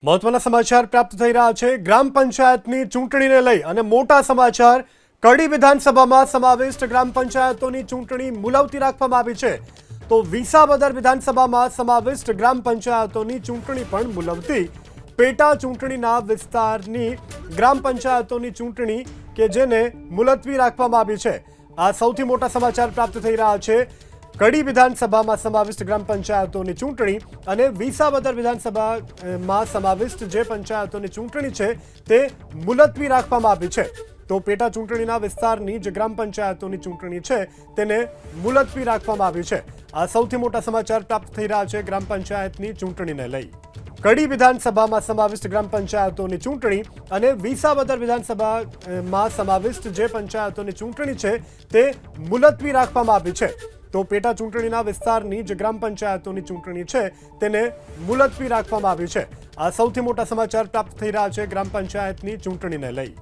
મહત્વના સમાચાર પ્રાપ્ત થઈ રહ્યા છે ગ્રામ પંચાયતની ચૂંટણીને લઈ અને મોટા સમાચાર કડી વિધાનસભામાં સમાવિષ્ટ ગ્રામ પંચાયતોની ચૂંટણી મુલતવી રાખવામાં આવી છે તો વિસાવદર વિધાનસભામાં સમાવિષ્ટ ગ્રામ પંચાયતોની ચૂંટણી પણ મુલતવી પેટા ચૂંટણીના વિસ્તારની ગ્રામ પંચાયતોની ચૂંટણી કે જેને મુલતવી રાખવામાં આવી છે આ સૌથી મોટા સમાચાર પ્રાપ્ત થઈ રહ્યા છે કડી વિધાનસભામાં સમાવિષ્ટ ગ્રામ પંચાયતોની ચૂંટણી અને વિસાવદર વિધાનસભામાં સમાવિષ્ટ જે પંચાયતોની ચૂંટણી છે તે મુલતવી રાખવામાં આવી છે તો પેટા ચૂંટણીના વિસ્તારની જે ગ્રામ પંચાયતોની ચૂંટણી છે તેને મુલતવી રાખવામાં આવી છે આ સૌથી મોટા સમાચાર પ્રાપ્ત થઈ રહ્યા છે ગ્રામ પંચાયતની ચૂંટણીને લઈ કડી વિધાનસભામાં સમાવિષ્ટ ગ્રામ પંચાયતોની ચૂંટણી અને વિસાવદર વિધાનસભામાં સમાવિષ્ટ જે પંચાયતોની ચૂંટણી છે તે મુલતવી રાખવામાં આવી છે તો પેટા ચૂંટણીના વિસ્તારની જે ગ્રામ પંચાયતોની ચૂંટણી છે તેને મુલતવી રાખવામાં આવી છે આ સૌથી મોટા સમાચાર પ્રાપ્ત થઈ રહ્યા છે ગ્રામ પંચાયતની ચૂંટણીને લઈ